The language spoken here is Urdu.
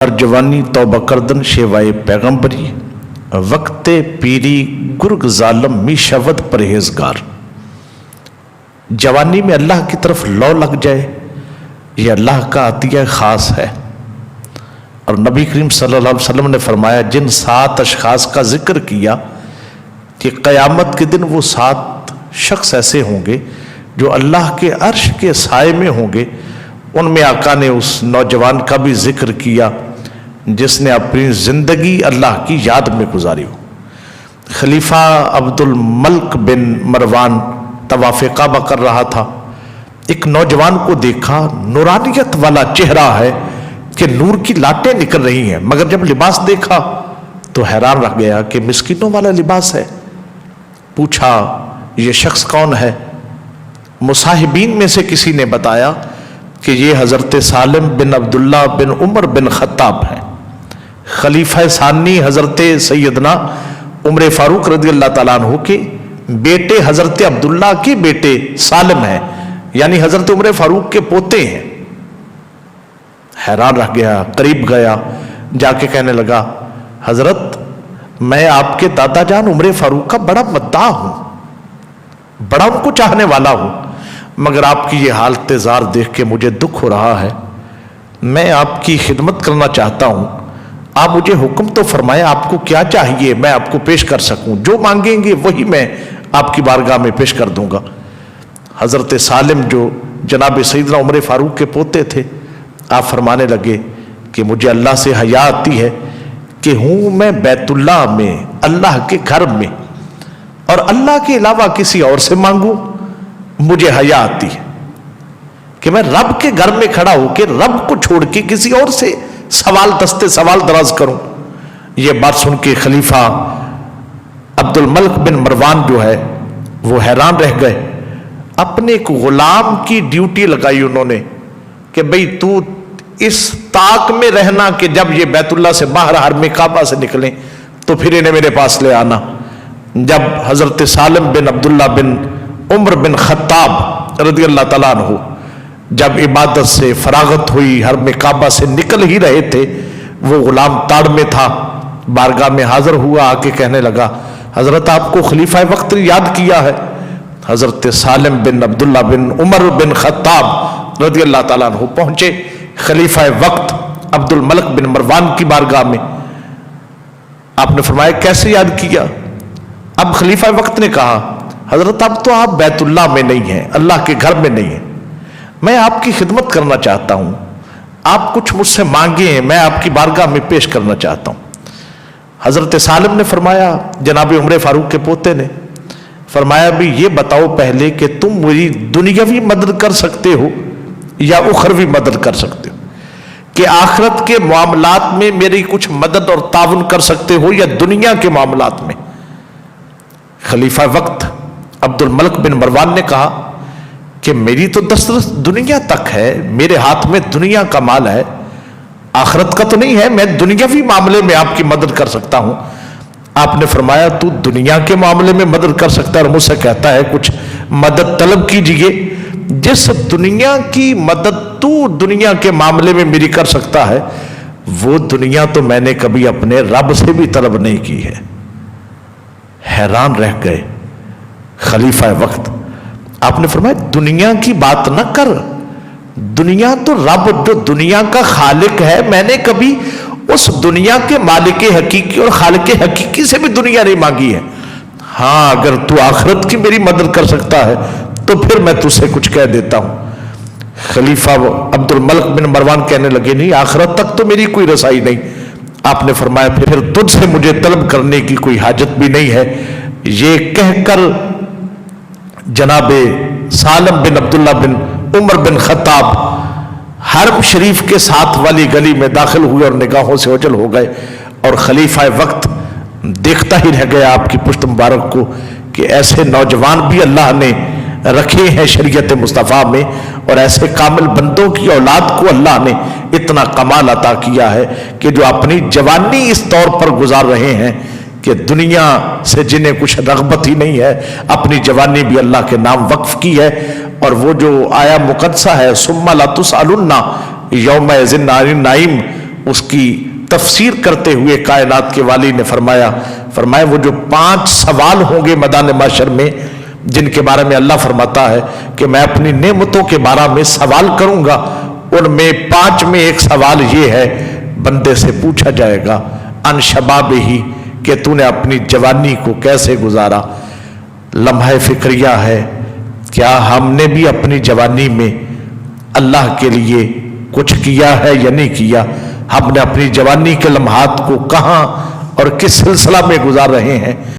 اور جوانی توبہ کردن شیوائے پیغمبری وقت پیری گرگ ظالم می شود پرہیزگار۔ جوانی میں اللہ کی طرف لو لگ جائے یہ اللہ کا عطیہ خاص ہے۔ اور نبی کریم صلی اللہ علیہ وسلم نے فرمایا جن 7 اشخاص کا ذکر کیا کہ قیامت کے دن وہ 7 شخص ایسے ہوں گے جو اللہ کے عرش کے سائے میں ہوں گے، ان میں آقا نے اس نوجوان کا بھی ذکر کیا جس نے اپنی زندگی اللہ کی یاد میں گزاری ہو۔ خلیفہ عبد الملک بن مروان طواف کعبہ کر رہا تھا، ایک نوجوان کو دیکھا، نورانیت والا چہرہ ہے کہ نور کی لاٹیں نکل رہی ہیں، مگر جب لباس دیکھا تو حیران رہ گیا کہ مسکینوں والا لباس ہے۔ پوچھا یہ شخص کون ہے؟ مصاحبین میں سے کسی نے بتایا کہ یہ حضرت سالم بن عبداللہ بن عمر بن خطاب ہیں۔ خلیفہ ثانی حضرت سیدنا عمر فاروق رضی اللہ تعالیٰ عنہ کے بیٹے حضرت عبداللہ کے بیٹے سالم ہیں، یعنی حضرت عمر فاروق کے پوتے ہیں۔ حیران رہ گیا، قریب گیا، جا کے کہنے لگا حضرت میں آپ کے دادا جان عمر فاروق کا بڑا مداح ہوں، بڑا ان کو چاہنے والا ہوں، مگر آپ کی یہ حالت زار دیکھ کے مجھے دکھ ہو رہا ہے، میں آپ کی خدمت کرنا چاہتا ہوں، آپ مجھے حکم تو فرمائیں آپ کو کیا چاہیے میں آپ کو پیش کر سکوں، جو مانگیں گے وہی میں آپ کی بارگاہ میں پیش کر دوں گا۔ حضرت سالم جو جناب سیدنا عمر فاروق کے پوتے تھے، آپ فرمانے لگے کہ مجھے اللہ سے حیا آتی ہے کہ ہوں میں بیت اللہ میں، اللہ کے گھر میں، اور اللہ کے علاوہ کسی اور سے مانگوں مجھے حیا آتی ہے کہ میں رب کے گھر میں کھڑا ہو کے رب کو چھوڑ کے کسی اور سے سوال دراز کروں۔ یہ بات سن کے خلیفہ عبد الملک بن مروان جو ہے وہ حیران رہ گئے۔ اپنے ایک غلام کی ڈیوٹی لگائی انہوں نے کہ بھئی تو اس طاق میں رہنا کہ جب یہ بیت اللہ سے باہر حرم کعبہ سے نکلیں تو پھر انہیں میرے پاس لے آنا۔ جب حضرت سالم بن عبداللہ بن عمر بن خطاب رضی اللہ تعالیٰ عنہ جب عبادت سے فراغت ہوئی، حرم کعبہ سے نکل ہی رہے تھے، وہ غلام تاڑ میں تھا، بارگاہ میں حاضر ہوا، آ کے کہنے لگا حضرت آپ کو خلیفہ وقت نے یاد کیا ہے۔ حضرت سالم بن عبداللہ بن عمر بن خطاب رضی اللہ تعالیٰ عنہ پہنچے خلیفہ وقت عبد الملک بن مروان کی بارگاہ میں۔ آپ نے فرمایا کیسے یاد کیا؟ اب خلیفہ وقت نے کہا حضرت اب تو آپ بیت اللہ میں نہیں ہیں، اللہ کے گھر میں نہیں ہیں، میں آپ کی خدمت کرنا چاہتا ہوں، آپ کچھ مجھ سے مانگیں میں آپ کی بارگاہ میں پیش کرنا چاہتا ہوں۔ حضرت سالم نے فرمایا، جناب عمر فاروق کے پوتے نے فرمایا بھی یہ بتاؤ پہلے کہ تم میری دنیاوی مدد کر سکتے ہو یا اخروی مدد کر سکتے ہو، کہ آخرت کے معاملات میں میری کچھ مدد اور تعاون کر سکتے ہو یا دنیا کے معاملات میں؟ خلیفہ وقت عبد الملک بن مروان نے کہا کہ میری تو دسترس دنیا تک ہے، میرے ہاتھ میں دنیا کا مال ہے، آخرت کا تو نہیں ہے، میں دنیاوی معاملے میں آپ کی مدد کر سکتا ہوں۔ آپ نے فرمایا تو دنیا کے معاملے میں مدد کر سکتا ہے اور مجھ سے کہتا ہے کچھ مدد طلب کیجئے؟ جس دنیا کی مدد تو دنیا کے معاملے میں میری کر سکتا ہے وہ دنیا تو میں نے کبھی اپنے رب سے بھی طلب نہیں کی ہے۔ حیران رہ گئے خلیفہ وقت۔ آپ نے فرمایا دنیا کی بات نہ کر، دنیا تو رب جو دنیا کا خالق ہے، میں نے کبھی اس دنیا کے مالک حقیقی اور خالق حقیقی سے بھی دنیا نہیں مانگی ہے۔ ہاں اگر تو آخرت کی میری مدد کر سکتا ہے تو پھر میں تجھ سے کچھ کہہ دیتا ہوں۔ خلیفہ عبد الملک بن مروان کہنے لگے نہیں آخرت تک تو میری کوئی رسائی نہیں۔ آپ نے فرمایا پھر تجھ سے مجھے طلب کرنے کی کوئی حاجت بھی نہیں ہے۔ یہ کہہ کر جناب سالم بن عبداللہ بن عمر بن خطاب حرم شریف کے ساتھ والی گلی میں داخل ہوئے اور نگاہوں سے اوجھل ہو گئے، اور خلیفہ وقت دیکھتا ہی رہ گیا آپ کی پشت مبارک کو کہ ایسے نوجوان بھی اللہ نے رکھے ہیں شریعت مصطفیٰ میں، اور ایسے کامل بندوں کی اولاد کو اللہ نے اتنا کمال عطا کیا ہے کہ جو اپنی جوانی اس طور پر گزار رہے ہیں کہ دنیا سے جنہیں کچھ رغبت ہی نہیں ہے، اپنی جوانی بھی اللہ کے نام وقف کی ہے۔ اور وہ جو آیا مقدسہ ہے ثم لتسألن یومئذ عن النعیم، اس کی تفسیر کرتے ہوئے کائنات کے والی نے فرمایا وہ جو 5 سوال ہوں گے میدان محشر میں، جن کے بارے میں اللہ فرماتا ہے کہ میں اپنی نعمتوں کے بارے میں سوال کروں گا، ان میں 5 میں ایک سوال یہ ہے، بندے سے پوچھا جائے گا ان شباب ہی، کہ تو نے اپنی جوانی کو کیسے گزارا۔ لمحہ فکریہ ہے، کیا ہم نے بھی اپنی جوانی میں اللہ کے لیے کچھ کیا ہے یا نہیں کیا؟ ہم نے اپنی جوانی کے لمحات کو کہاں اور کس سلسلہ میں گزار رہے ہیں؟